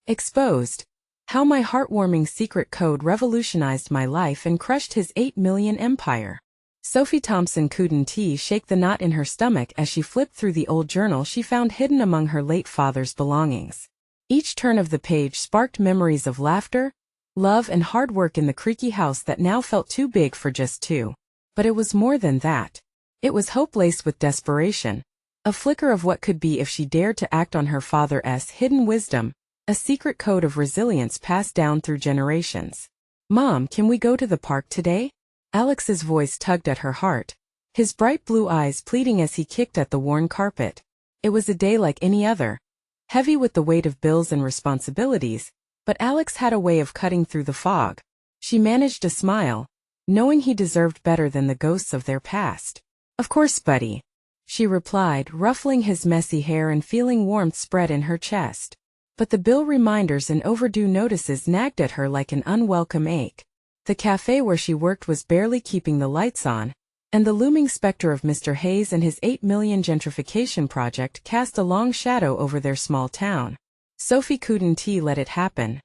Exposed. How my heartwarming secret code revolutionized my life and crushed his 8 million empire. Sophie Thompson couldn't shake the knot in her stomach as she flipped through the old journal she found hidden among her late father's belongings. Each turn of the page sparked memories of laughter, love, and hard work in the creaky house that now felt too big for just two. But it was more than that. It was hope laced with desperation. A flicker of what could be if she dared to act on her father's hidden wisdom, a secret code of resilience passed down through generations. "Mom, can we go to the park today?" Alex's voice tugged at her heart, his bright blue eyes pleading as he kicked at the worn carpet. It was a day like any other, heavy with the weight of bills and responsibilities, but Alex had a way of cutting through the fog. She managed a smile, knowing he deserved better than the ghosts of their past. "Of course, buddy," she replied, ruffling his messy hair and feeling warmth spread in her chest. But the bill reminders and overdue notices nagged at her like an unwelcome ache. The cafe where she worked was barely keeping the lights on, and the looming specter of Mr. Hayes and his 8 million gentrification project cast a long shadow over their small town. Sophie couldn't let it happen.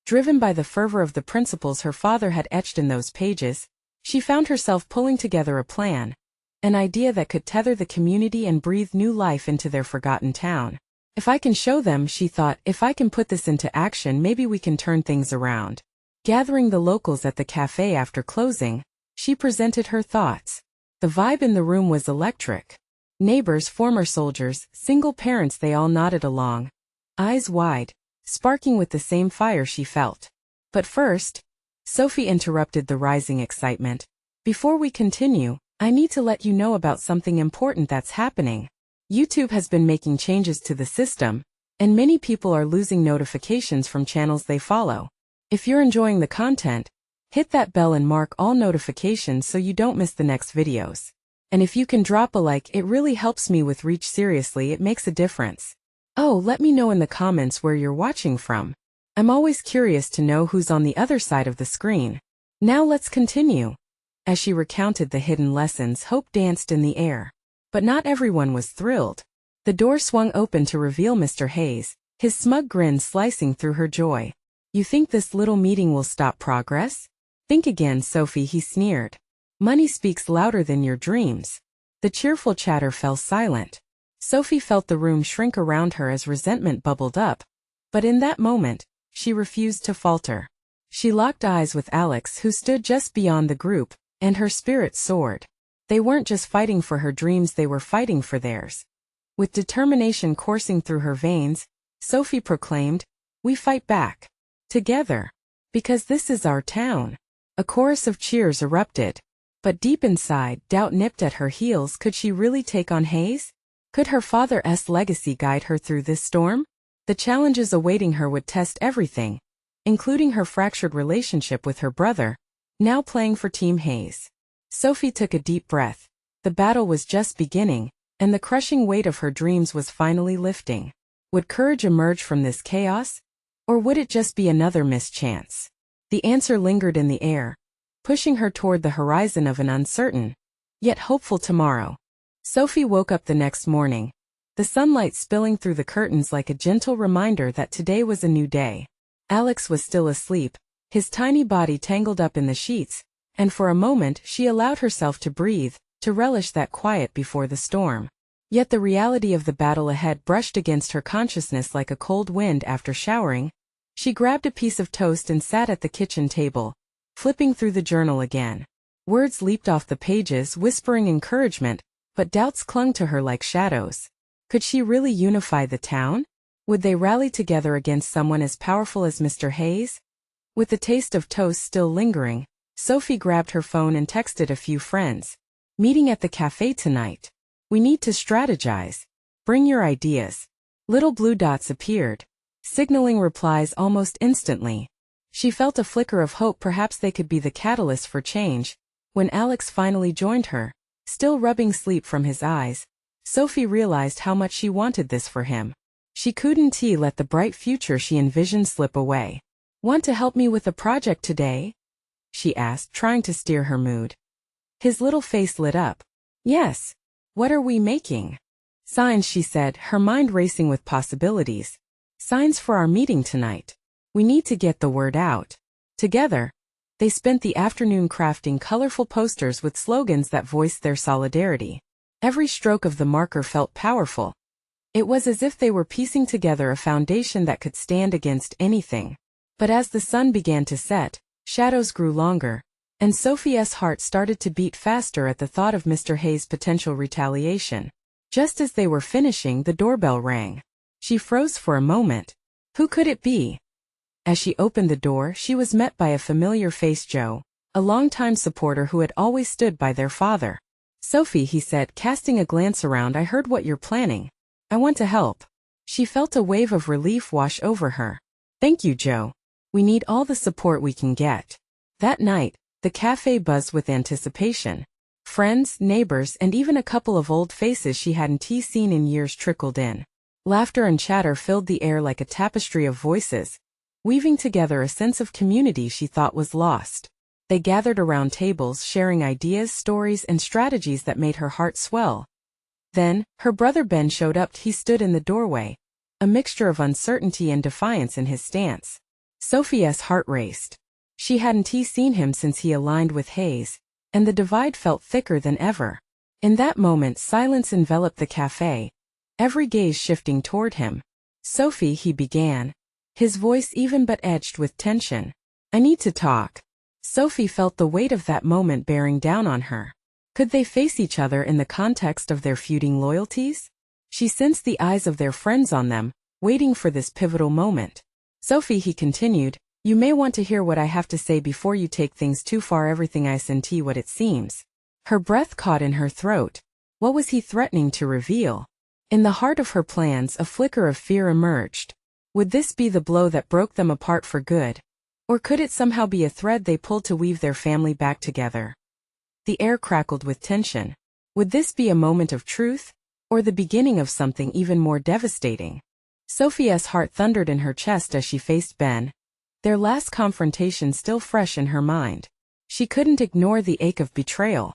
Driven by the fervor of the principles her father had etched in those pages, she found herself pulling together a plan, an idea that could tether the community and breathe new life into their forgotten town. "If I can show them," she thought, "if I can put this into action, maybe we can turn things around." Gathering the locals at the cafe after closing, she presented her thoughts. The vibe in the room was electric. Neighbors, former soldiers, single parents, they all nodded along, eyes wide, sparking with the same fire she felt. But first, Sophie interrupted the rising excitement. "Before we continue, I need to let you know about something important that's happening. YouTube has been making changes to the system, and many people are losing notifications from channels they follow. If you're enjoying the content, hit that bell and mark all notifications so you don't miss the next videos. And if you can drop a like, it really helps me with reach. Seriously, it makes a difference. Oh, let me know in the comments where you're watching from. I'm always curious to know who's on the other side of the screen. Now let's continue." As she recounted the hidden lessons, hope danced in the air. But not everyone was thrilled. The door swung open to reveal Mr. Hayes, his smug grin slicing through her joy. "You think this little meeting will stop progress? Think again, Sophie," he sneered. "Money speaks louder than your dreams." The cheerful chatter fell silent. Sophie felt the room shrink around her as resentment bubbled up. But in that moment, she refused to falter. She locked eyes with Alex, who stood just beyond the group, and her spirit soared. They weren't just fighting for her dreams, they were fighting for theirs. With determination coursing through her veins, Sophie proclaimed, "We fight back. Together. Because this is our town." A chorus of cheers erupted. But deep inside, doubt nipped at her heels. Could she really take on Hayes? Could her father's legacy guide her through this storm? The challenges awaiting her would test everything, including her fractured relationship with her brother, now playing for Team Hayes. Sophie took a deep breath. The battle was just beginning, and the crushing weight of her dreams was finally lifting. Would courage emerge from this chaos? Or would it just be another missed chance? The answer lingered in the air, pushing her toward the horizon of an uncertain, yet hopeful tomorrow. Sophie woke up the next morning, the sunlight spilling through the curtains like a gentle reminder that today was a new day. Alex was still asleep, his tiny body tangled up in the sheets, and for a moment she allowed herself to breathe, to relish that quiet before the storm. Yet the reality of the battle ahead brushed against her consciousness like a cold wind after showering. She grabbed a piece of toast and sat at the kitchen table, flipping through the journal again. Words leaped off the pages, whispering encouragement, but doubts clung to her like shadows. Could she really unify the town? Would they rally together against someone as powerful as Mr. Hayes? With the taste of toast still lingering, Sophie grabbed her phone and texted a few friends. "Meeting at the cafe tonight. We need to strategize. Bring your ideas." Little blue dots appeared, signaling replies almost instantly. She felt a flicker of hope, perhaps they could be the catalyst for change. When Alex finally joined her, still rubbing sleep from his eyes, Sophie realized how much she wanted this for him. She couldn't let the bright future she envisioned slip away. "Want to help me with a project today?" she asked, trying to steer her mood. His little face lit up. "Yes. What are we making?" "Signs," she said, her mind racing with possibilities. Signs for our meeting tonight. We need to get the word out. Together, they spent the afternoon crafting colorful posters with slogans that voiced their solidarity. Every stroke of the marker felt powerful. It was as if they were piecing together a foundation that could stand against anything. But as the sun began to set, shadows grew longer, and Sophie's heart started to beat faster at the thought of Mr. Hayes' potential retaliation. Just as they were finishing, the doorbell rang. She froze for a moment. Who could it be? As she opened the door, she was met by a familiar face, Joe, a longtime supporter who had always stood by their father. Sophie, he said, casting a glance around, I heard what you're planning. I want to help. She felt a wave of relief wash over her. Thank you, Joe. We need all the support we can get. That night, the cafe buzzed with anticipation. Friends, neighbors, and even a couple of old faces she hadn't seen in years trickled in. Laughter and chatter filled the air like a tapestry of voices, weaving together a sense of community she thought was lost. They gathered around tables, sharing ideas, stories, and strategies that made her heart swell. Then, her brother Ben showed up. He stood in the doorway, a mixture of uncertainty and defiance in his stance. Sophie's heart raced. She hadn't seen him since he aligned with Hayes, and the divide felt thicker than ever. In that moment, silence enveloped the cafe, every gaze shifting toward him. Sophie, he began, his voice even but edged with tension. I need to talk. Sophie felt the weight of that moment bearing down on her. Could they face each other in the context of their feuding loyalties? She sensed the eyes of their friends on them, waiting for this pivotal moment. Sophie, he continued, you may want to hear what I have to say before you take things too far. Everything isn't what it seems. Her breath caught in her throat. What was he threatening to reveal? In the heart of her plans, a flicker of fear emerged. Would this be the blow that broke them apart for good? Or could it somehow be a thread they pulled to weave their family back together? The air crackled with tension. Would this be a moment of truth, or the beginning of something even more devastating? Sophie's heart thundered in her chest as she faced Ben, their last confrontation still fresh in her mind. She couldn't ignore the ache of betrayal.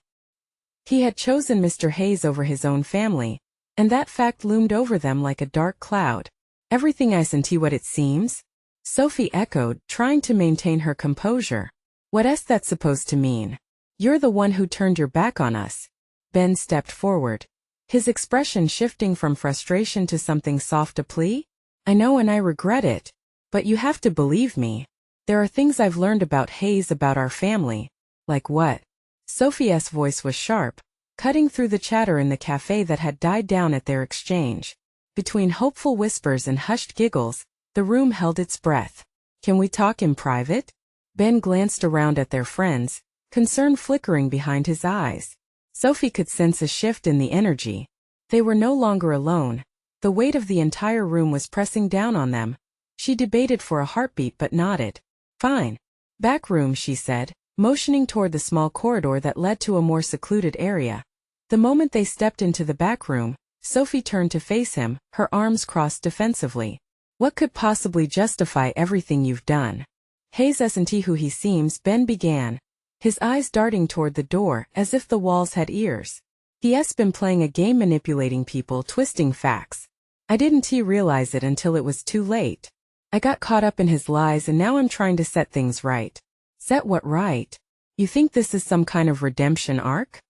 He had chosen Mr. Hayes over his own family, and that fact loomed over them like a dark cloud. Everything isn't what it seems? Sophie echoed, trying to maintain her composure. What's that supposed to mean? You're the one who turned your back on us. Ben stepped forward, his expression shifting from frustration to something soft, a plea. I know and I regret it, but you have to believe me. There are things I've learned about Hayes, about our family. Like what? Sophie's voice was sharp, cutting through the chatter in the cafe that had died down at their exchange. Between hopeful whispers and hushed giggles, the room held its breath. Can we talk in private? Ben glanced around at their friends, concern flickering behind his eyes. Sophie could sense a shift in the energy. They were no longer alone. The weight of the entire room was pressing down on them. She debated for a heartbeat but nodded. Fine. Back room, she said, motioning toward the small corridor that led to a more secluded area. The moment they stepped into the back room, Sophie turned to face him, her arms crossed defensively. What could possibly justify everything you've done? Hayes isn't who he seems, Ben began, his eyes darting toward the door as if the walls had ears. He's been playing a game, manipulating people, twisting facts. I didn't realize it until it was too late. I got caught up in his lies and now I'm trying to set things right. Set what right? You think this is some kind of redemption arc?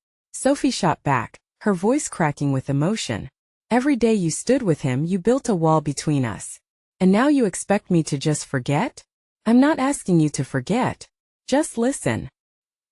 Sophie shot back, her voice cracking with emotion. Every day you stood with him, you built a wall between us. And now you expect me to just forget? I'm not asking you to forget. Just listen.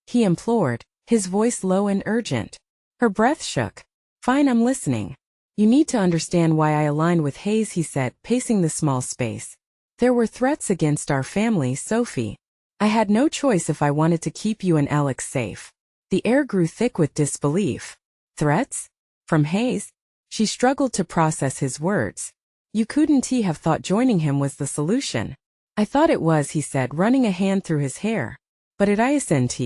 He implored, his voice low and urgent. Her breath shook. Fine, I'm listening. You need to understand why I aligned with Hayes, he said, pacing the small space. There were threats against our family, Sophie. I had no choice if I wanted to keep you and Alex safe. The air grew thick with disbelief. Threats? From Hayes? She struggled to process his words. You couldn't have thought joining him was the solution. I thought it was, he said, running a hand through his hair. But it isn't.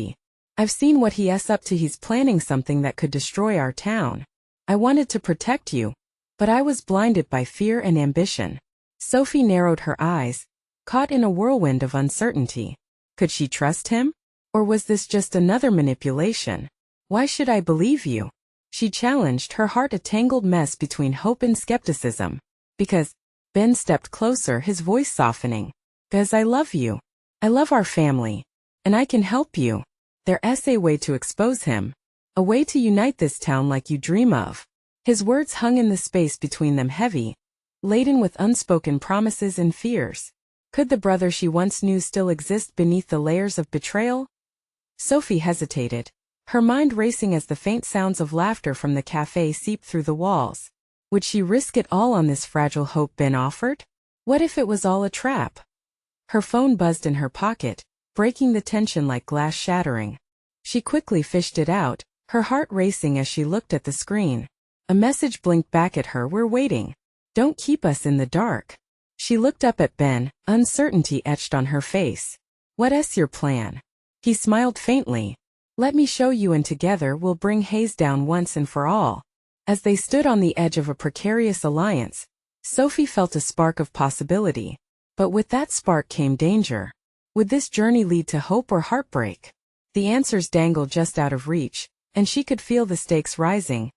I've seen what he's up to. He's planning something that could destroy our town. I wanted to protect you, but I was blinded by fear and ambition. Sophie narrowed her eyes, caught in a whirlwind of uncertainty. Could she trust him? Or was this just another manipulation? Why should I believe you? She challenged, her heart a tangled mess between hope and skepticism. Because Ben stepped closer, his voice softening. "'Cause I love you. I love our family. And I can help you." There's a way to expose him. A way to unite this town like you dream of. His words hung in the space between them, heavy, laden with unspoken promises and fears. Could the brother she once knew still exist beneath the layers of betrayal? Sophie hesitated, her mind racing as the faint sounds of laughter from the cafe seeped through the walls. Would she risk it all on this fragile hope Ben offered? What if it was all a trap? Her phone buzzed in her pocket, breaking the tension like glass shattering. She quickly fished it out, her heart racing as she looked at the screen. A message blinked back at her. "We're waiting. Don't keep us in the dark." She looked up at Ben, uncertainty etched on her face. "What's your plan?" He smiled faintly. "Let me show you, and together we'll bring Hayes down once and for all." As they stood on the edge of a precarious alliance, Sophie felt a spark of possibility. But with that spark came danger. Would this journey lead to hope or heartbreak? The answers dangled just out of reach, and she could feel the stakes rising.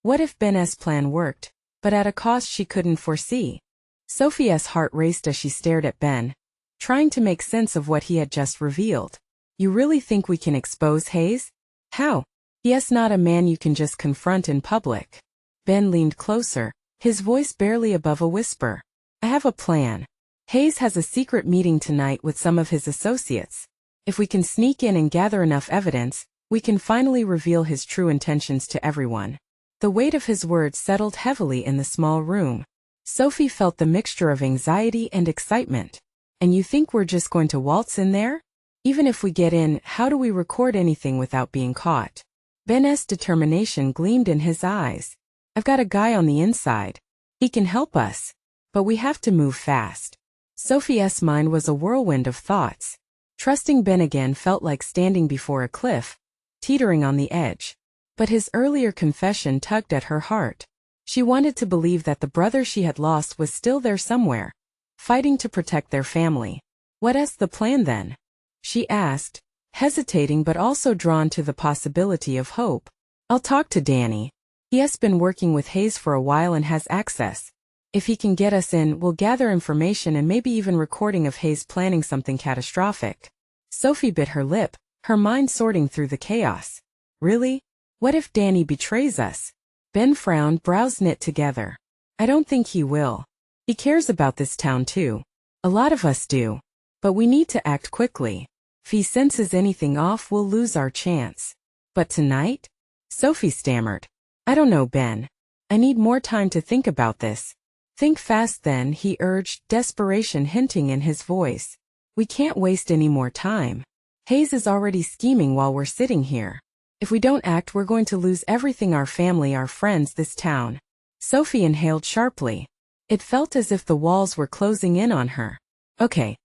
What if Ben's plan worked, but at a cost she couldn't foresee? Sophie's heart raced as she stared at Ben, trying to make sense of what he had just revealed. "You really think we can expose Hayes? How?" "He's not a man you can just confront in public." Ben leaned closer, his voice barely above a whisper. "I have a plan. Hayes has a secret meeting tonight with some of his associates. If we can sneak in and gather enough evidence, we can finally reveal his true intentions to everyone." The weight of his words settled heavily in the small room. Sophie felt the mixture of anxiety and excitement. "And you think we're just going to waltz in there? Even if we get in, how do we record anything without being caught?" Ben's determination gleamed in his eyes. "I've got a guy on the inside. He can help us. But we have to move fast." Sophie's mind was a whirlwind of thoughts. Trusting Ben again felt like standing before a cliff, teetering on the edge. But his earlier confession tugged at her heart. She wanted to believe that the brother she had lost was still there somewhere, fighting to protect their family. "What's the plan then?" she asked, hesitating but also drawn to the possibility of hope. "I'll talk to Danny. He's been working with Hayes for a while and has access. If he can get us in, we'll gather information and maybe even recording of Hayes planning something catastrophic." Sophie bit her lip, her mind sorting through the chaos. "Really? What if Danny betrays us?" Ben frowned, brows knit together. "I don't think he will. He cares about this town too. A lot of us do. But we need to act quickly. If he senses anything off, we'll lose our chance." "But tonight?" Sophie stammered. "I don't know, Ben. I need more time to think about this." "Think fast then," he urged, desperation hinting in his voice. "We can't waste any more time. Hayes is already scheming while we're sitting here. If we don't act, we're going to lose everything: our family, our friends, this town." Sophie inhaled sharply. It felt as if the walls were closing in on her. Okay,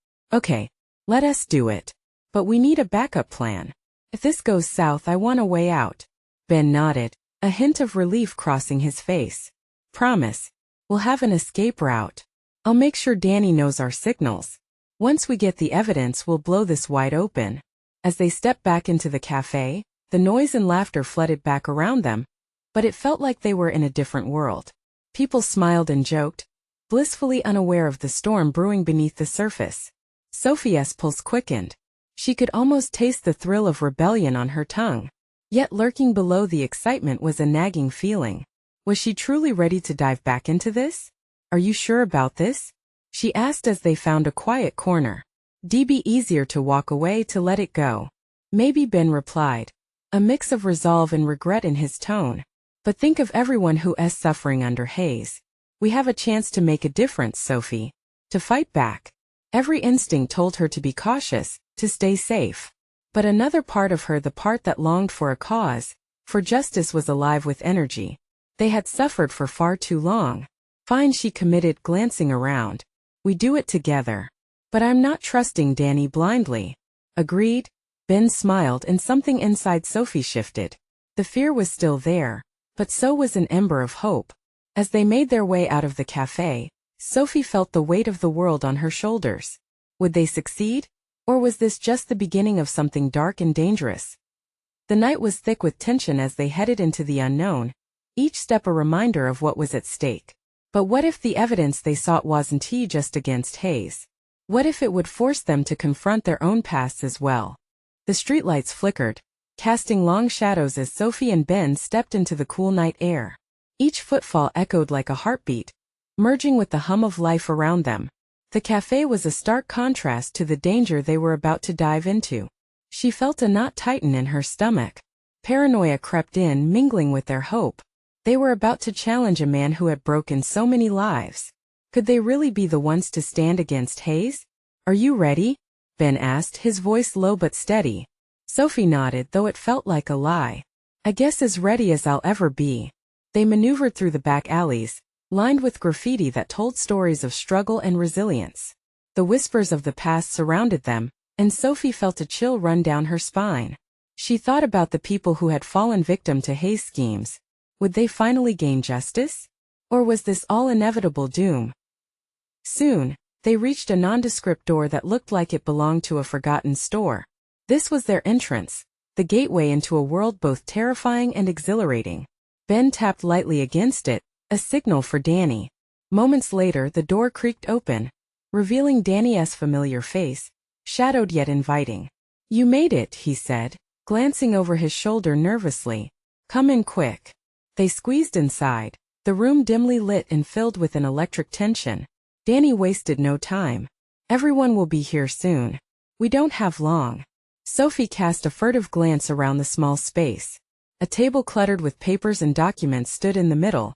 let us do it. But we need a backup plan. If this goes south, I want a way out." Ben nodded, a hint of relief crossing his face. "Promise. We'll have an escape route. I'll make sure Danny knows our signals. Once we get the evidence, we'll blow this wide open." As they stepped back into the cafe, the noise and laughter flooded back around them, but it felt like they were in a different world. People smiled and joked, blissfully unaware of the storm brewing beneath the surface. Sophie's pulse quickened. She could almost taste the thrill of rebellion on her tongue. Yet lurking below the excitement was a nagging feeling. Was she truly ready to dive back into this? "Are you sure about this?" she asked as they found a quiet corner. "'D be easier to walk away, to let it go." "Maybe," Ben replied, a mix of resolve and regret in his tone. "But think of everyone who is suffering under Hayes. We have a chance to make a difference, Sophie. To fight back." Every instinct told her to be cautious, to stay safe. But another part of her, the part that longed for a cause, for justice, was alive with energy. They had suffered for far too long. "Fine," she committed, glancing around. "We do it together. But I'm not trusting Danny blindly." "Agreed." Ben smiled, and something inside Sophie shifted. The fear was still there, but so was an ember of hope. As they made their way out of the cafe, Sophie felt the weight of the world on her shoulders. Would they succeed? Or was this just the beginning of something dark and dangerous? The night was thick with tension as they headed into the unknown, each step a reminder of what was at stake. But what if the evidence they sought wasn't just against Hayes? What if it would force them to confront their own pasts as well? The streetlights flickered, casting long shadows as Sophie and Ben stepped into the cool night air. Each footfall echoed like a heartbeat, merging with the hum of life around them. The cafe was a stark contrast to the danger they were about to dive into. She felt a knot tighten in her stomach. Paranoia crept in, mingling with their hope. They were about to challenge a man who had broken so many lives. Could they really be the ones to stand against Hayes? "Are you ready?" Ben asked, his voice low but steady. Sophie nodded, though it felt like a lie. "I guess as ready as I'll ever be." They maneuvered through the back alleys, lined with graffiti that told stories of struggle and resilience. The whispers of the past surrounded them, and Sophie felt a chill run down her spine. She thought about the people who had fallen victim to Hayes' schemes. Would they finally gain justice? Or was this all inevitable doom? Soon, they reached a nondescript door that looked like it belonged to a forgotten store. This was their entrance, the gateway into a world both terrifying and exhilarating. Ben tapped lightly against it, a signal for Danny. Moments later, the door creaked open, revealing Danny's familiar face, shadowed yet inviting. "You made it," he said, glancing over his shoulder nervously. "Come in quick." They squeezed inside, the room dimly lit and filled with an electric tension. Danny wasted no time. "Everyone will be here soon. We don't have long." Sophie cast a furtive glance around the small space. A table cluttered with papers and documents stood in the middle,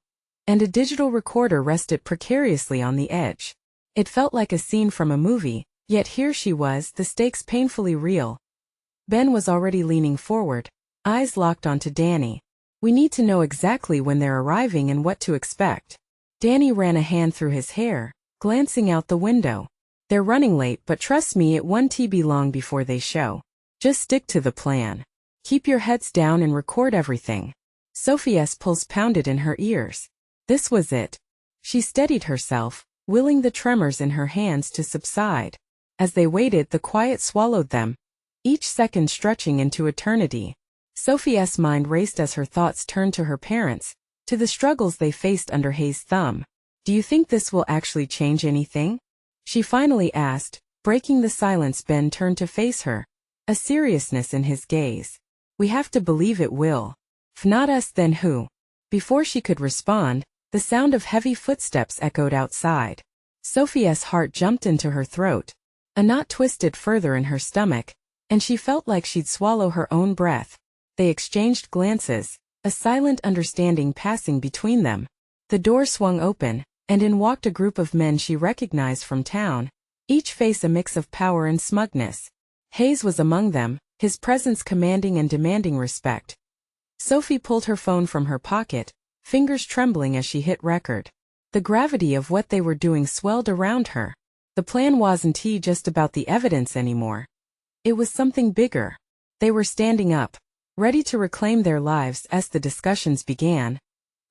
and a digital recorder rested precariously on the edge. It felt like a scene from a movie, yet here she was, the stakes painfully real. Ben was already leaning forward, eyes locked onto Danny. "We need to know exactly when they're arriving and what to expect." Danny ran a hand through his hair, glancing out the window. "They're running late, but trust me, it won't be long before they show. Just stick to the plan. Keep your heads down and record everything." Sophie's pulse pounded in her ears. This was it. She steadied herself, willing the tremors in her hands to subside. As they waited, the quiet swallowed them, each second stretching into eternity. Sophie's mind raced as her thoughts turned to her parents, to the struggles they faced under Hayes' thumb. "Do you think this will actually change anything?" she finally asked. Breaking the silence, Ben turned to face her, a seriousness in his gaze. "We have to believe it will. If not us, then who?" Before she could respond, the sound of heavy footsteps echoed outside. Sophie's heart jumped into her throat. A knot twisted further in her stomach, and she felt like she'd swallow her own breath. They exchanged glances, a silent understanding passing between them. The door swung open, and in walked a group of men she recognized from town, each face a mix of power and smugness. Hayes was among them, his presence commanding and demanding respect. Sophie pulled her phone from her pocket, fingers trembling as she hit record. The gravity of what they were doing swelled around her. The plan wasn't just about the evidence anymore. It was something bigger. They were standing up, ready to reclaim their lives. As the discussions began,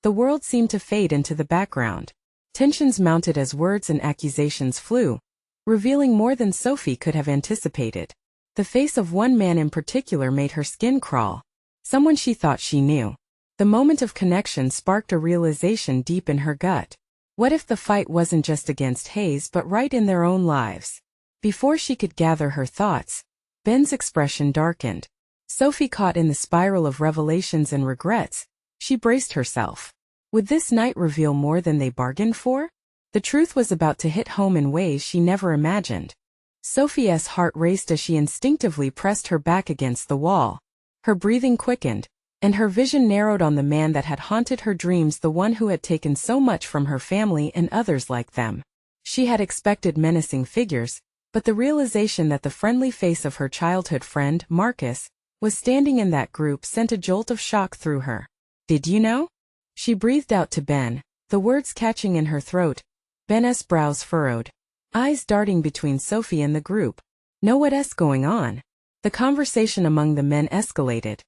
the world seemed to fade into the background. Tensions mounted as words and accusations flew, revealing more than Sophie could have anticipated. The face of one man in particular made her skin crawl. Someone she thought she knew. The moment of connection sparked a realization deep in her gut. What if the fight wasn't just against Hayes but right in their own lives? Before she could gather her thoughts, Ben's expression darkened. Sophie, caught in the spiral of revelations and regrets, she braced herself. Would this night reveal more than they bargained for? The truth was about to hit home in ways she never imagined. Sophie's heart raced as she instinctively pressed her back against the wall. Her breathing quickened, and her vision narrowed on the man that had haunted her dreams, the one who had taken so much from her family and others like them. She had expected menacing figures, but the realization that the friendly face of her childhood friend, Marcus, was standing in that group sent a jolt of shock through her. "Did you know?" she breathed out to Ben, the words catching in her throat. Ben's brows furrowed, eyes darting between Sophie and the group. "Know what's going on?" The conversation among the men escalated,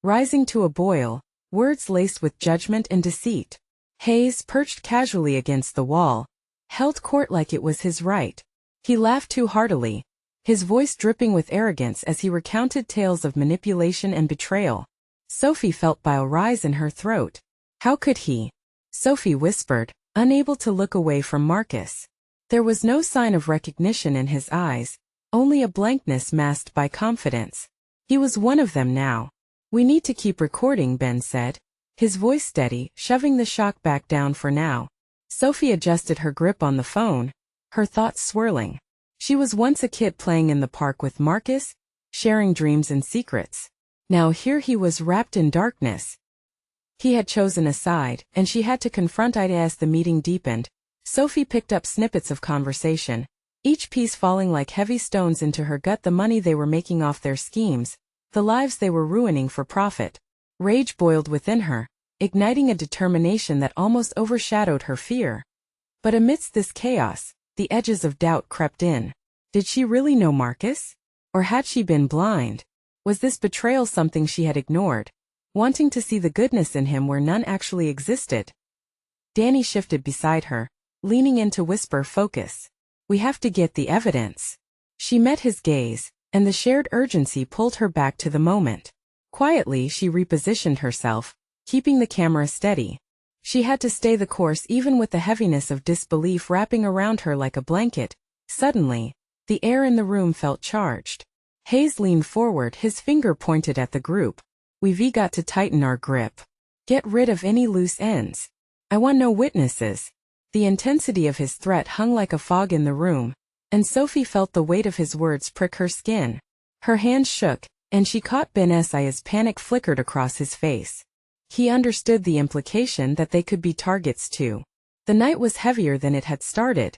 rising to a boil, words laced with judgment and deceit. Hayes, perched casually against the wall, held court like it was his right. He laughed too heartily, his voice dripping with arrogance as he recounted tales of manipulation and betrayal. Sophie felt bile rise in her throat. "How could he?" Sophie whispered, unable to look away from Marcus. There was no sign of recognition in his eyes, only a blankness masked by confidence. He was one of them now. "We need to keep recording," Ben said, his voice steady, shoving the shock back down for now. Sophie adjusted her grip on the phone, her thoughts swirling. She was once a kid playing in the park with Marcus, sharing dreams and secrets. Now here he was wrapped in darkness. He had chosen a side, and she had to confront it as the meeting deepened. Sophie picked up snippets of conversation, each piece falling like heavy stones into her gut. The money they were making off their schemes, the lives they were ruining for profit. Rage boiled within her, igniting a determination that almost overshadowed her fear. But amidst this chaos, the edges of doubt crept in. Did she really know Marcus? Or had she been blind? Was this betrayal something she had ignored, wanting to see the goodness in him where none actually existed? Danny shifted beside her, leaning in to whisper, "Focus. We have to get the evidence." She met his gaze, and the shared urgency pulled her back to the moment. Quietly, she repositioned herself, keeping the camera steady. She had to stay the course even with the heaviness of disbelief wrapping around her like a blanket. Suddenly, the air in the room felt charged. Hayes leaned forward, his finger pointed at the group. "We've got to tighten our grip. Get rid of any loose ends. I want no witnesses." The intensity of his threat hung like a fog in the room, and Sophie felt the weight of his words prick her skin. Her hands shook, and she caught Ben's eye as panic flickered across his face. He understood the implication that they could be targets too. The night was heavier than it had started.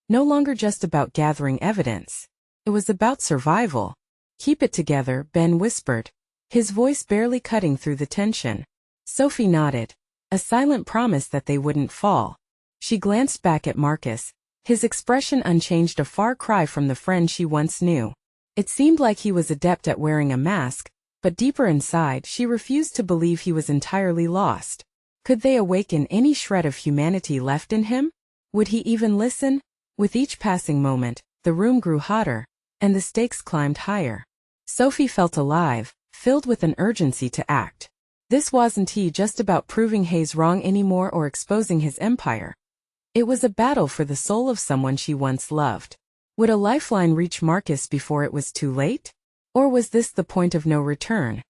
No longer just about gathering evidence. It was about survival. "Keep it together," Ben whispered, his voice barely cutting through the tension. Sophie nodded, a silent promise that they wouldn't fall. She glanced back at Marcus, his expression unchanged, a far cry from the friend she once knew. It seemed like he was adept at wearing a mask, but deeper inside she refused to believe he was entirely lost. Could they awaken any shred of humanity left in him? Would he even listen? With each passing moment, the room grew hotter, and the stakes climbed higher. Sophie felt alive, filled with an urgency to act. This wasn't just about proving Hayes wrong anymore or exposing his empire. It was a battle for the soul of someone she once loved. Would a lifeline reach Marcus before it was too late? Or was this the point of no return?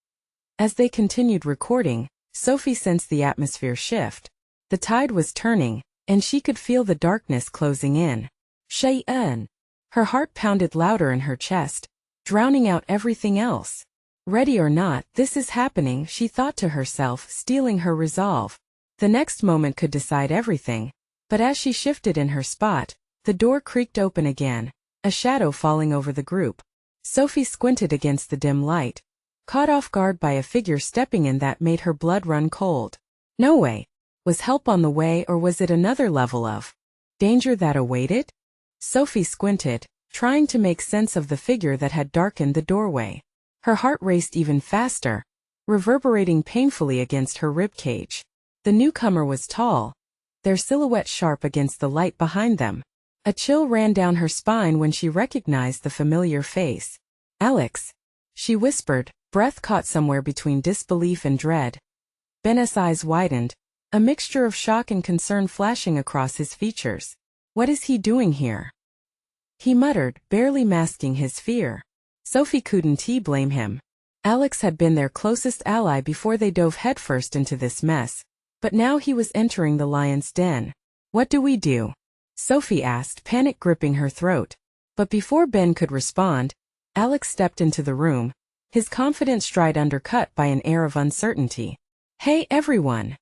As they continued recording, Sophie sensed the atmosphere shift. The tide was turning, and she could feel the darkness closing in. Cheyenne. Her heart pounded louder in her chest, drowning out everything else. Ready or not, this is happening, she thought to herself, steeling her resolve. The next moment could decide everything. But as she shifted in her spot, the door creaked open again, a shadow falling over the group. Sophie squinted against the dim light, caught off guard by a figure stepping in that made her blood run cold. No way. Was help on the way, or was it another level of danger that awaited? Sophie squinted, trying to make sense of the figure that had darkened the doorway. Her heart raced even faster, reverberating painfully against her ribcage. The newcomer was tall, their silhouette sharp against the light behind them. A chill ran down her spine when she recognized the familiar face. "Alex," she whispered, breath caught somewhere between disbelief and dread. Ben's eyes widened, a mixture of shock and concern flashing across his features. "What is he doing here?" he muttered, barely masking his fear. Sophie couldn't blame him. Alex had been their closest ally before they dove headfirst into this mess. But now he was entering the lion's den. "What do we do?" Sophie asked, panic gripping her throat. But before Ben could respond, Alex stepped into the room, his confident stride undercut by an air of uncertainty. "Hey everyone,"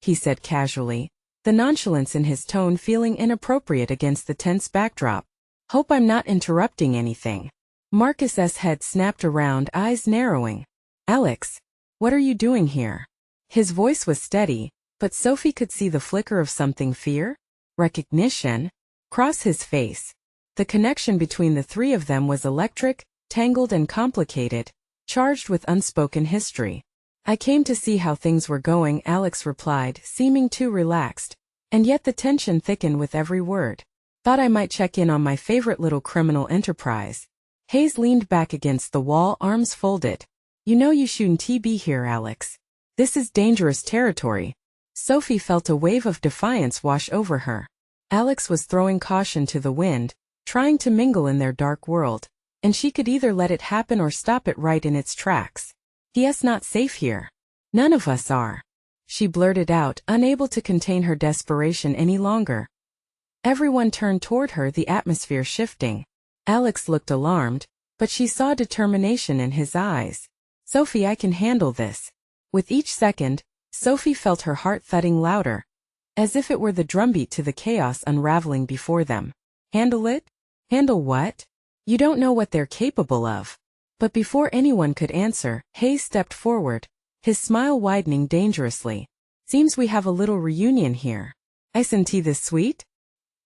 he said casually, the nonchalance in his tone feeling inappropriate against the tense backdrop. "Hope I'm not interrupting anything." Marcus's head snapped around, eyes narrowing. "Alex, what are you doing here?" His voice was steady, but Sophie could see the flicker of something, fear? Recognition? Cross his face. The connection between the three of them was electric, tangled and complicated, charged with unspoken history. "I came to see how things were going," Alex replied, seeming too relaxed, and yet the tension thickened with every word. "Thought I might check in on my favorite little criminal enterprise." Hayes leaned back against the wall, arms folded. "You know you shouldn't be here, Alex. This is dangerous territory." Sophie felt a wave of defiance wash over her. Alex was throwing caution to the wind, trying to mingle in their dark world, and she could either let it happen or stop it right in its tracks. "He's not safe here. None of us are," she blurted out, unable to contain her desperation any longer. Everyone turned toward her, the atmosphere shifting. Alex looked alarmed, but she saw determination in his eyes. "Sophie, I can handle this." With each second, Sophie felt her heart thudding louder, as if it were the drumbeat to the chaos unraveling before them. "Handle it? Handle what? You don't know what they're capable of." But before anyone could answer, Hayes stepped forward, his smile widening dangerously. "Seems we have a little reunion here. Isn't this sweet?"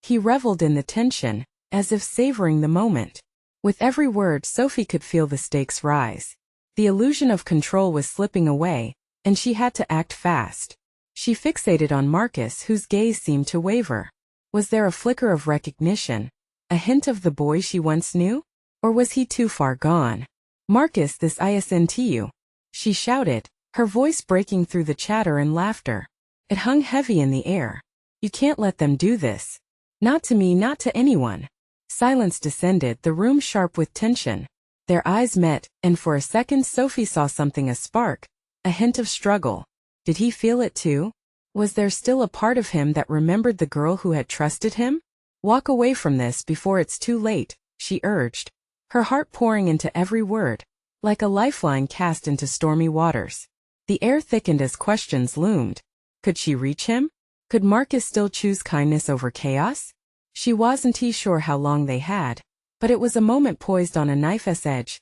He reveled in the tension, as if savoring the moment. With every word, Sophie could feel the stakes rise. The illusion of control was slipping away, and she had to act fast. She fixated on Marcus, whose gaze seemed to waver. Was there a flicker of recognition, a hint of the boy she once knew? Or was he too far gone? "Marcus, this isn't you," she shouted, her voice breaking through the chatter and laughter. It hung heavy in the air. "You can't let them do this. Not to me, not to anyone." Silence descended, the room sharp with tension. Their eyes met, and for a second Sophie saw something, a spark, a hint of struggle. Did he feel it too? Was there still a part of him that remembered the girl who had trusted him? "Walk away from this before it's too late," she urged, her heart pouring into every word, like a lifeline cast into stormy waters. The air thickened as questions loomed. Could she reach him? Could Marcus still choose kindness over chaos? She wasn't sure how long they had, but it was a moment poised on a knife's edge.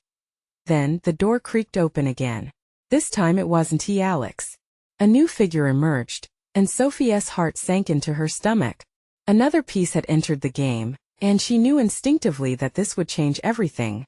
Then, the door creaked open again. This time it wasn't Alex. A new figure emerged, and Sophie's heart sank into her stomach. Another piece had entered the game, and she knew instinctively that this would change everything.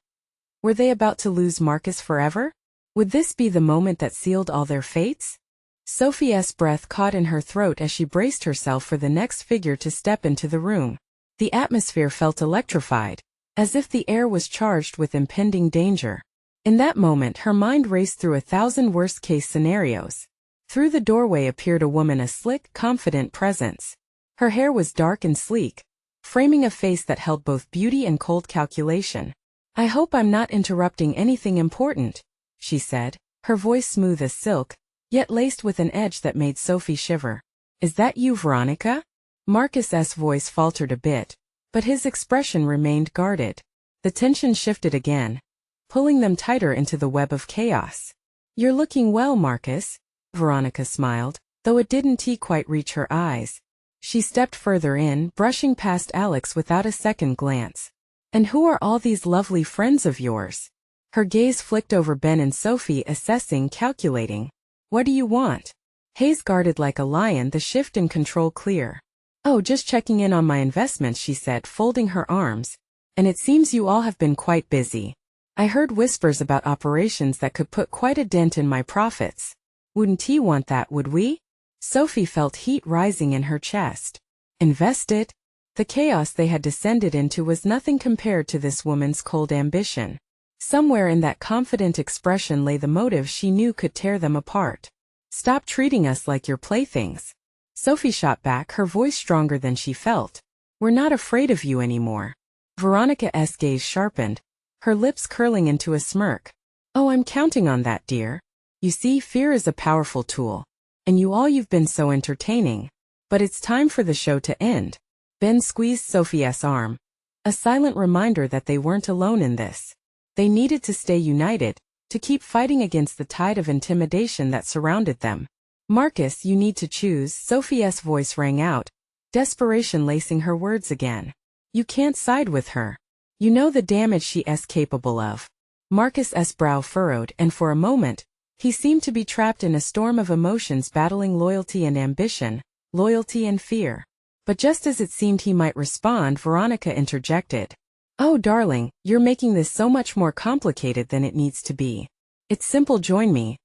Were they about to lose Marcus forever? Would this be the moment that sealed all their fates? Sophie's breath caught in her throat as she braced herself for the next figure to step into the room. The atmosphere felt electrified, as if the air was charged with impending danger. In that moment, her mind raced through 1,000 worst-case scenarios. Through the doorway appeared a woman, a slick, confident presence. Her hair was dark and sleek, framing a face that held both beauty and cold calculation. "I hope I'm not interrupting anything important," she said, her voice smooth as silk, yet laced with an edge that made Sophie shiver. "Is that you, Veronica?" Marcus's voice faltered a bit, but his expression remained guarded. The tension shifted again, pulling them tighter into the web of chaos. "You're looking well, Marcus," Veronica smiled, though it didn't quite reach her eyes. She stepped further in, brushing past Alex without a second glance. "And who are all these lovely friends of yours?" Her gaze flicked over Ben and Sophie, assessing, calculating. "What do you want?" Hayes guarded like a lion, the shift in control clear. "Oh, just checking in on my investments," she said, folding her arms. "And it seems you all have been quite busy. I heard whispers about operations that could put quite a dent in my profits. Wouldn't he want that, would we?" Sophie felt heat rising in her chest. Invest it? The chaos they had descended into was nothing compared to this woman's cold ambition. Somewhere in that confident expression lay the motive she knew could tear them apart. "Stop treating us like your playthings." Sophie shot back, her voice stronger than she felt. "We're not afraid of you anymore." Veronica's gaze sharpened, her lips curling into a smirk. "Oh, I'm counting on that, dear. You see, fear is a powerful tool. And you've been so entertaining. But it's time for the show to end." Ben squeezed Sophie's arm, a silent reminder that they weren't alone in this. They needed to stay united, to keep fighting against the tide of intimidation that surrounded them. "Marcus, you need to choose," Sophie's voice rang out, desperation lacing her words again. "You can't side with her. You know the damage she's capable of." Marcus's brow furrowed, and for a moment, he seemed to be trapped in a storm of emotions battling loyalty and ambition, loyalty and fear. But just as it seemed he might respond, Veronica interjected. "Oh, darling, you're making this so much more complicated than it needs to be. It's simple, join me,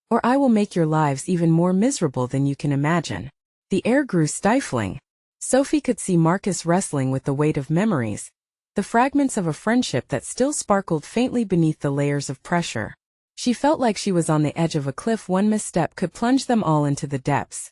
or I will make your lives even more miserable than you can imagine." The air grew stifling. Sophie could see Marcus wrestling with the weight of memories, the fragments of a friendship that still sparkled faintly beneath the layers of pressure. She felt like she was on the edge of a cliff. One misstep could plunge them all into the depths.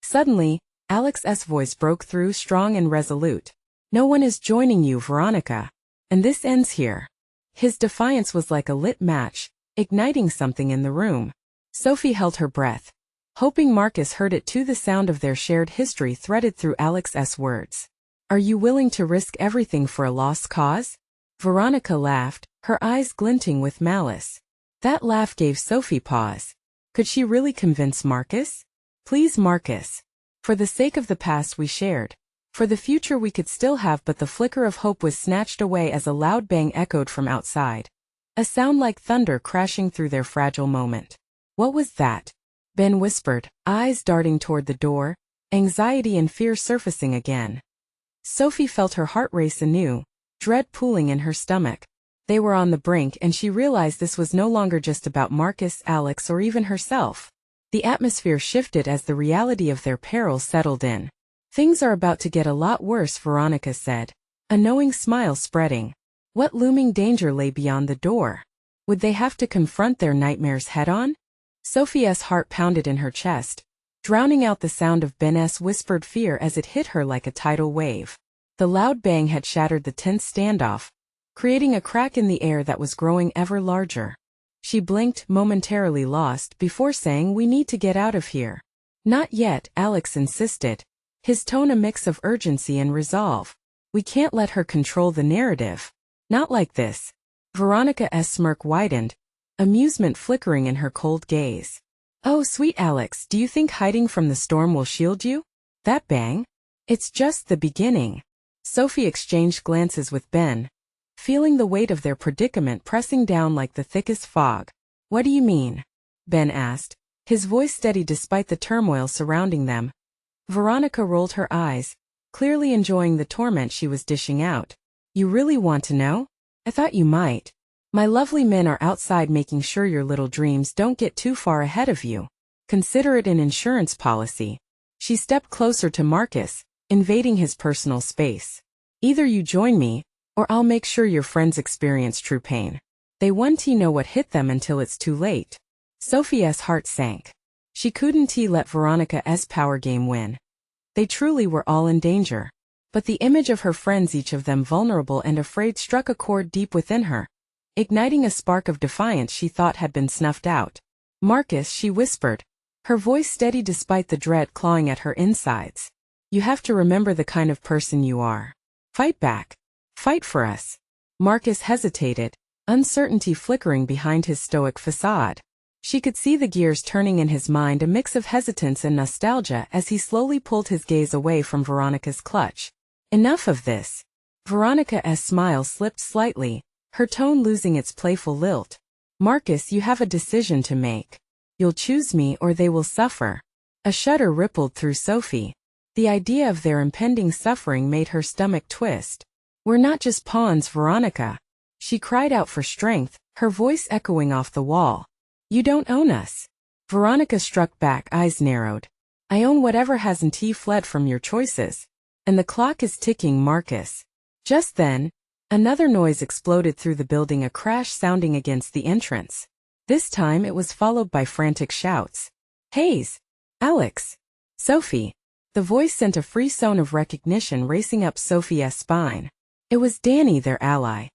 Suddenly, Alex's voice broke through, strong and resolute. "No one is joining you, Veronica. And this ends here." His defiance was like a lit match, igniting something in the room. Sophie held her breath, hoping Marcus heard it too. The sound of their shared history threaded through Alex's words. "Are you willing to risk everything for a lost cause?" Veronica laughed, her eyes glinting with malice. That laugh gave Sophie pause. Could she really convince Marcus? "Please, Marcus. For the sake of the past we shared. For the future we could still have." But the flicker of hope was snatched away as a loud bang echoed from outside. A sound like thunder crashing through their fragile moment. "What was that?" Ben whispered, eyes darting toward the door, anxiety and fear surfacing again. Sophie felt her heart race anew, dread pooling in her stomach. They were on the brink, and she realized this was no longer just about Marcus, Alex, or even herself. The atmosphere shifted as the reality of their peril settled in. "Things are about to get a lot worse," Veronica said, a knowing smile spreading. What looming danger lay beyond the door? Would they have to confront their nightmares head-on? Sophie's heart pounded in her chest, drowning out the sound of Ben's whispered fear as it hit her like a tidal wave. The loud bang had shattered the tense standoff, creating a crack in the air that was growing ever larger. She blinked, momentarily lost, before saying, "We need to get out of here." "Not yet," Alex insisted, his tone a mix of urgency and resolve. "We can't let her control the narrative. Not like this." Veronica's smirk widened, amusement flickering in her cold gaze. "Oh, sweet Alex, do you think hiding from the storm will shield you? That bang? It's just the beginning." Sophie exchanged glances with Ben, feeling the weight of their predicament pressing down like the thickest fog. "What do you mean?" Ben asked, his voice steady despite the turmoil surrounding them. Veronica rolled her eyes, clearly enjoying the torment she was dishing out. "You really want to know? I thought you might. My lovely men are outside making sure your little dreams don't get too far ahead of you. Consider it an insurance policy." She stepped closer to Marcus, invading his personal space. "Either you join me, or I'll make sure your friends experience true pain. They won't know what hit them until it's too late." Sophie's heart sank. She couldn't let Veronica's power game win. They truly were all in danger. But the image of her friends, each of them vulnerable and afraid, struck a chord deep within her, igniting a spark of defiance she thought had been snuffed out. "Marcus," she whispered, her voice steady despite the dread clawing at her insides. "You have to remember the kind of person you are. Fight back. Fight for us." Marcus hesitated, uncertainty flickering behind his stoic facade. She could see the gears turning in his mind, a mix of hesitance and nostalgia, as he slowly pulled his gaze away from Veronica's clutch. "Enough of this." Veronica's smile slipped slightly, her tone losing its playful lilt. "Marcus, you have a decision to make. You'll choose me or they will suffer." A shudder rippled through Sophie. The idea of their impending suffering made her stomach twist. "We're not just pawns, Veronica." She cried out for strength, her voice echoing off the wall. "You don't own us." Veronica struck back, eyes narrowed. "I own whatever hasn't fled from your choices. And the clock is ticking, Marcus." Just then, another noise exploded through the building, a crash sounding against the entrance. This time it was followed by frantic shouts. "Hayes! Alex! Sophie!" The voice sent a frisson of recognition racing up Sophie's spine. It was Danny, their ally.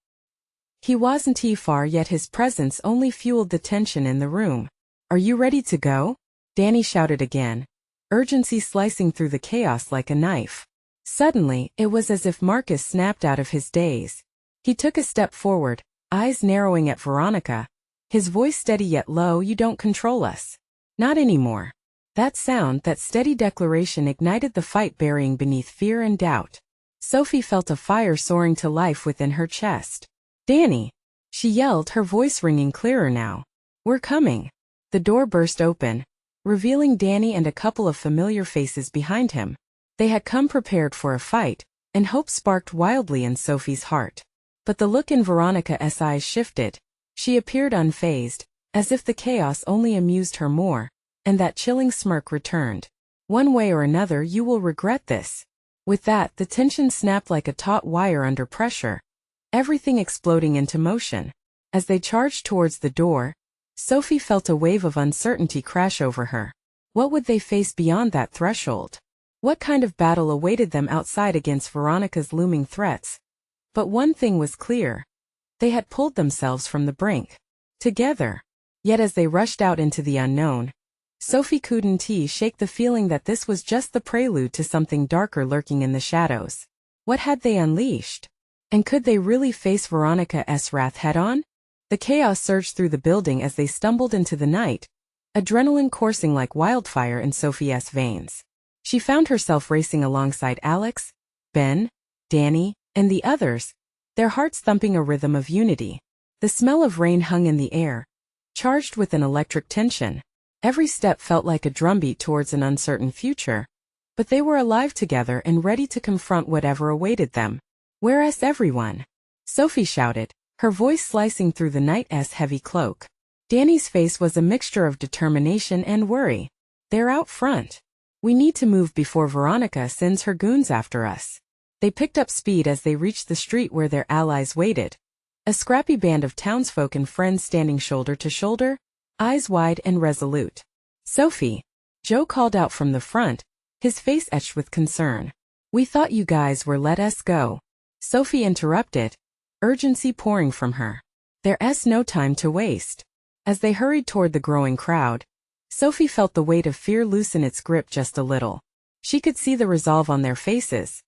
He wasn't far, yet his presence only fueled the tension in the room. "Are you ready to go?" Danny shouted again, urgency slicing through the chaos like a knife. Suddenly, it was as if Marcus snapped out of his daze. He took a step forward, eyes narrowing at Veronica, his voice steady yet low. "You don't control us. Not anymore." That sound, that steady declaration, ignited the fight, burying beneath fear and doubt. Sophie felt a fire soaring to life within her chest. "Danny!" she yelled, her voice ringing clearer now. "We're coming." The door burst open, revealing Danny and a couple of familiar faces behind him. They had come prepared for a fight, and hope sparked wildly in Sophie's heart. But the look in Veronica's eyes shifted. She appeared unfazed, as if the chaos only amused her more, and that chilling smirk returned. "One way or another you will regret this." With that, the tension snapped like a taut wire under pressure, everything exploding into motion. As they charged towards the door, Sophie felt a wave of uncertainty crash over her. What would they face beyond that threshold? What kind of battle awaited them outside against Veronica's looming threats? But one thing was clear. They had pulled themselves from the brink. Together. Yet as they rushed out into the unknown, Sophie couldn't shake the feeling that this was just the prelude to something darker lurking in the shadows. What had they unleashed? And could they really face Veronica's wrath head-on? The chaos surged through the building as they stumbled into the night, adrenaline coursing like wildfire in Sophie's veins. She found herself racing alongside Alex, Ben, Danny, and the others, their hearts thumping a rhythm of unity. The smell of rain hung in the air, charged with an electric tension. Every step felt like a drumbeat towards an uncertain future, but they were alive together and ready to confront whatever awaited them. "Where's everyone?" Sophie shouted, her voice slicing through the night's heavy cloak. Danny's face was a mixture of determination and worry. "They're out front. We need to move before Veronica sends her goons after us." They picked up speed as they reached the street where their allies waited. A scrappy band of townsfolk and friends standing shoulder to shoulder, eyes wide and resolute. "Sophie," Joe called out from the front, his face etched with concern. "We thought you guys were let us go." Sophie interrupted, urgency pouring from her. There's no time to waste. As they hurried toward the growing crowd, Sophie felt the weight of fear loosen its grip just a little. She could see the resolve on their faces.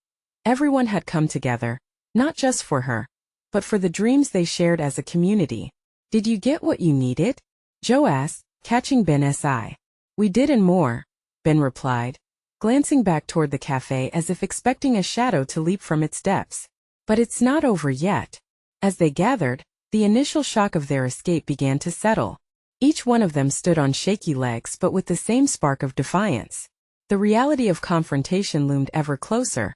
Everyone had come together, not just for her, but for the dreams they shared as a community. "Did you get what you needed?" Joe asked, catching Ben's eye. "We did and more," Ben replied, glancing back toward the cafe as if expecting a shadow to leap from its depths. "But it's not over yet." As they gathered, the initial shock of their escape began to settle. Each one of them stood on shaky legs but with the same spark of defiance. The reality of confrontation loomed ever closer,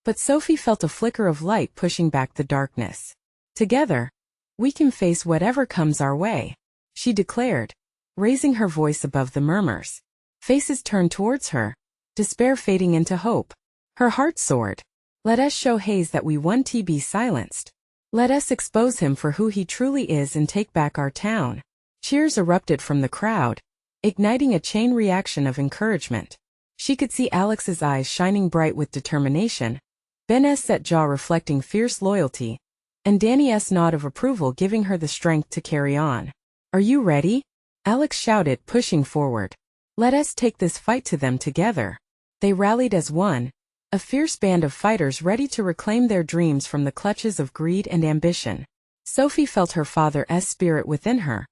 but Sophie felt a flicker of light pushing back the darkness. "Together, we can face whatever comes our way," she declared, raising her voice above the murmurs. Faces turned towards her, despair fading into hope. Her heart soared. "Let us show Hayes that we want to be silenced. Let us expose him for who he truly is and take back our town." Cheers erupted from the crowd, igniting a chain reaction of encouragement. She could see Alex's eyes shining bright with determination, Ben's set jaw reflecting fierce loyalty, and Danny's nod of approval giving her the strength to carry on. "Are you ready?" Alex shouted, pushing forward. "Let us take this fight to them together." They rallied as one, a fierce band of fighters ready to reclaim their dreams from the clutches of greed and ambition. Sophie felt her father's spirit within her,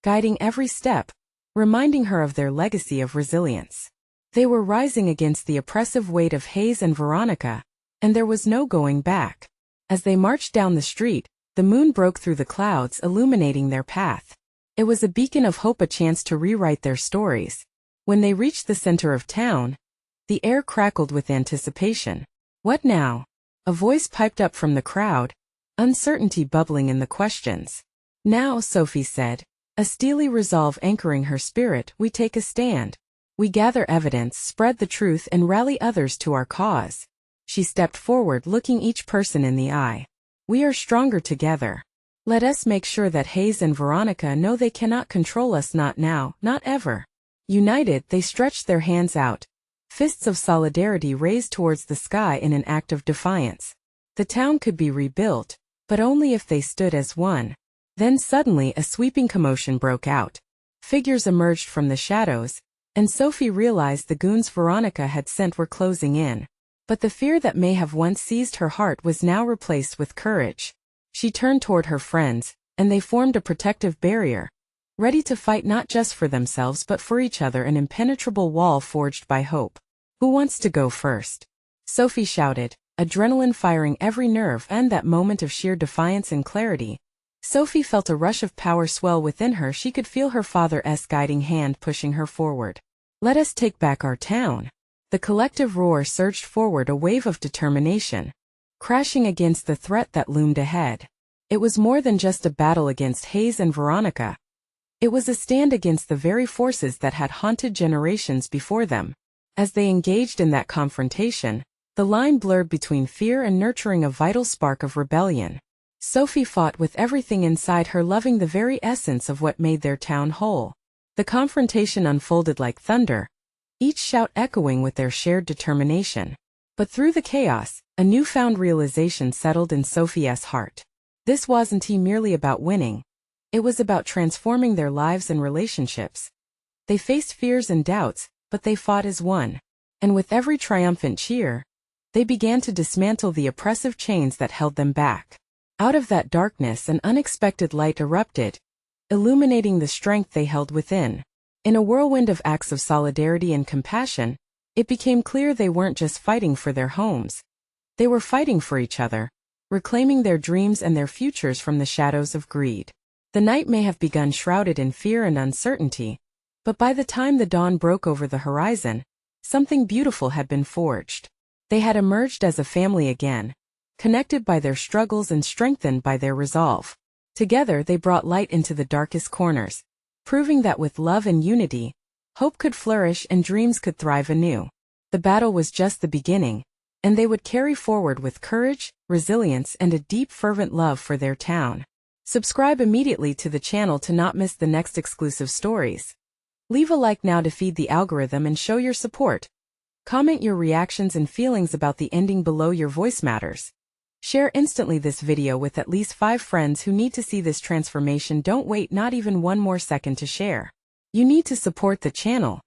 guiding every step, reminding her of their legacy of resilience. They were rising against the oppressive weight of Hayes and Veronica, and there was no going back. As they marched down the street, the moon broke through the clouds, illuminating their path. It was a beacon of hope, a chance to rewrite their stories. When they reached the center of town, the air crackled with anticipation. "What now?" A voice piped up from the crowd, uncertainty bubbling in the questions. "Now," Sophie said, a steely resolve anchoring her spirit, "we take a stand. We gather evidence, spread the truth, and rally others to our cause." She stepped forward, looking each person in the eye. "We are stronger together. Let us make sure that Hayes and Veronica know they cannot control us, not now, not ever." United, they stretched their hands out, fists of solidarity raised towards the sky in an act of defiance. The town could be rebuilt, but only if they stood as one. Then suddenly a sweeping commotion broke out. Figures emerged from the shadows, and Sophie realized the goons Veronica had sent were closing in. But the fear that may have once seized her heart was now replaced with courage. She turned toward her friends, and they formed a protective barrier, ready to fight not just for themselves but for each other, an impenetrable wall forged by hope. "Who wants to go first?" Sophie shouted, adrenaline firing every nerve, and that moment of sheer defiance and clarity. Sophie felt a rush of power swell within her. She could feel her father's guiding hand pushing her forward. "Let us take back our town." The collective roar surged forward, a wave of determination, crashing against the threat that loomed ahead. It was more than just a battle against Hayes and Veronica. It was a stand against the very forces that had haunted generations before them. As they engaged in that confrontation, the line blurred between fear and nurturing a vital spark of rebellion. Sophie fought with everything inside her, loving the very essence of what made their town whole. The confrontation unfolded like thunder, each shout echoing with their shared determination. But through the chaos, a newfound realization settled in Sophie's heart. This wasn't merely about winning. It was about transforming their lives and relationships. They faced fears and doubts, but they fought as one. And with every triumphant cheer, they began to dismantle the oppressive chains that held them back. Out of that darkness, an unexpected light erupted, illuminating the strength they held within. In a whirlwind of acts of solidarity and compassion, it became clear they weren't just fighting for their homes. They were fighting for each other, reclaiming their dreams and their futures from the shadows of greed. The night may have begun shrouded in fear and uncertainty, but by the time the dawn broke over the horizon, something beautiful had been forged. They had emerged as a family again, connected by their struggles and strengthened by their resolve. Together they brought light into the darkest corners, proving that with love and unity, hope could flourish and dreams could thrive anew. The battle was just the beginning, and they would carry forward with courage, resilience, and a deep, fervent love for their town. Subscribe immediately to the channel to not miss the next exclusive stories. Leave a like now to feed the algorithm and show your support. Comment your reactions and feelings about the ending below. Your voice matters. Share instantly this video with at least 5 friends who need to see this transformation. Don't wait not even one more second to share. You need to support the channel.